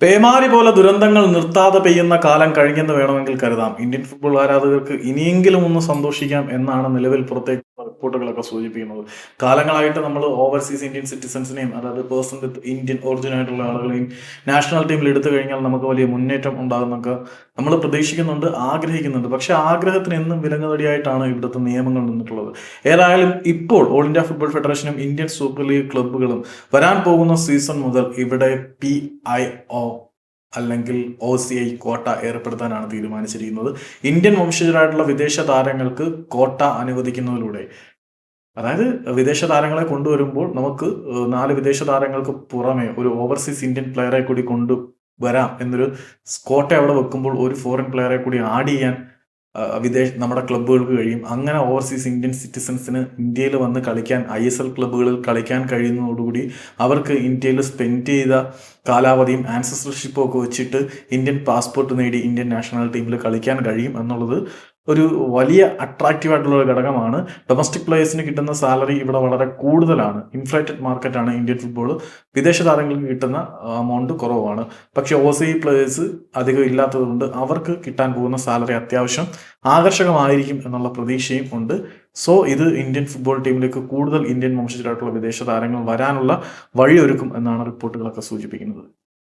പേമാരി പോലെ ദുരന്തങ്ങൾ നിർത്താതെ പെയ്യുന്ന കാലം കഴിഞ്ഞെന്ന് വേണമെങ്കിൽ കരുതാം. ഇന്ത്യൻ ഫുട്ബോൾ ആരാധകർക്ക് ഇനിയെങ്കിലും ഒന്ന് സന്തോഷിക്കാം എന്നാണ് നിലവിൽ പുറത്തേക്ക് റിപ്പോർട്ടുകളൊക്കെ സൂചിപ്പിക്കുന്നത്. കാലങ്ങളായിട്ട് നമ്മൾ ഓവർസീസ് ഇന്ത്യൻ സിറ്റിസൺസിനെയും, അതായത് പേഴ്സൺ വിത്ത് ഇന്ത്യൻ ഒറിജിൻ ആയിട്ടുള്ള ആളുകളെയും നാഷണൽ ടീമിൽ എടുത്തു കഴിഞ്ഞാൽ നമുക്ക് വലിയ മുന്നേറ്റം ഉണ്ടാകുന്നൊക്കെ നമ്മൾ പ്രതീക്ഷിക്കുന്നുണ്ട്, ആഗ്രഹിക്കുന്നുണ്ട്. പക്ഷെ ആഗ്രഹത്തിന് എന്നും വിലങ്ങുതടിയായിട്ടാണ് ഇവിടുത്തെ നിയമങ്ങൾ നിന്നിട്ടുള്ളത്. ഏതായാലും ഇപ്പോൾ ഓൾ ഇന്ത്യ ഫുട്ബോൾ ഫെഡറേഷനും ഇന്ത്യൻ സൂപ്പർ ലീഗ് ക്ലബ്ബുകളും വരാൻ പോകുന്ന സീസൺ മുതൽ ഇവിടെ PIO അല്ലെങ്കിൽ OCI കോട്ട ഏർപ്പെടുത്താനാണ് തീരുമാനിച്ചിരിക്കുന്നത്. ഇന്ത്യൻ വംശജരായിട്ടുള്ള വിദേശ താരങ്ങൾക്ക് കോട്ട അനുവദിക്കുന്നതിലൂടെ, അതായത് വിദേശ താരങ്ങളെ കൊണ്ടുവരുമ്പോൾ നമുക്ക് 4 വിദേശ താരങ്ങൾക്ക് പുറമെ ഒരു ഓവർസീസ് ഇന്ത്യൻ പ്ലെയറെ കൂടി കൊണ്ടുവരാം എന്നൊരു കോട്ട അവിടെ വെക്കുമ്പോൾ ഒരു ഫോറിൻ പ്ലെയറെ കൂടി ആഡ് ചെയ്യാൻ നമ്മുടെ ക്ലബ്ബുകൾക്ക് കഴിയും. അങ്ങനെ ഓവർസീസ് ഇന്ത്യൻ സിറ്റിസൺസിന് ഇന്ത്യയിൽ വന്ന് കളിക്കാൻ, ISL ക്ലബ്ബുകളിൽ കളിക്കാൻ കഴിയുന്നതോടുകൂടി അവർക്ക് ഇന്ത്യയിൽ സ്പെൻഡ് ചെയ്ത കാലാവധിയും ആൻസസ്ട്രൽഷിപ്പും ഒക്കെ വെച്ചിട്ട് ഇന്ത്യൻ പാസ്പോർട്ട് നേടി ഇന്ത്യൻ നാഷണൽ ടീമിൽ കളിക്കാൻ കഴിയും എന്നുള്ളത് ഒരു വലിയ അട്രാക്റ്റീവ് ആയിട്ടുള്ള ഒരു ഘടകമാണ്. ഡൊമസ്റ്റിക് പ്ലേയേഴ്സിന് കിട്ടുന്ന സാലറി ഇവിടെ വളരെ കൂടുതലാണ്. ഇൻഫ്ലേറ്റഡ് മാർക്കറ്റാണ് ഇന്ത്യൻ ഫുട്ബോൾ. വിദേശ താരങ്ങൾക്ക് കിട്ടുന്ന എമൗണ്ട് കുറവാണ്. പക്ഷെ OCI പ്ലേയേഴ്സ് അധികം ഇല്ലാത്തതുകൊണ്ട് അവർക്ക് കിട്ടാൻ പോകുന്ന സാലറി അത്യാവശ്യം ആകർഷകമായിരിക്കും എന്നുള്ള പ്രതീക്ഷയും ഉണ്ട്. സോ ഇത് ഇന്ത്യൻ ഫുട്ബോൾ ടീമിലേക്ക് കൂടുതൽ ഇന്ത്യൻ വംശജരായിട്ടുള്ള വിദേശ താരങ്ങൾ വരാനുള്ള വഴിയൊരുക്കും എന്നാണ് റിപ്പോർട്ടുകളൊക്കെ സൂചിപ്പിക്കുന്നത്.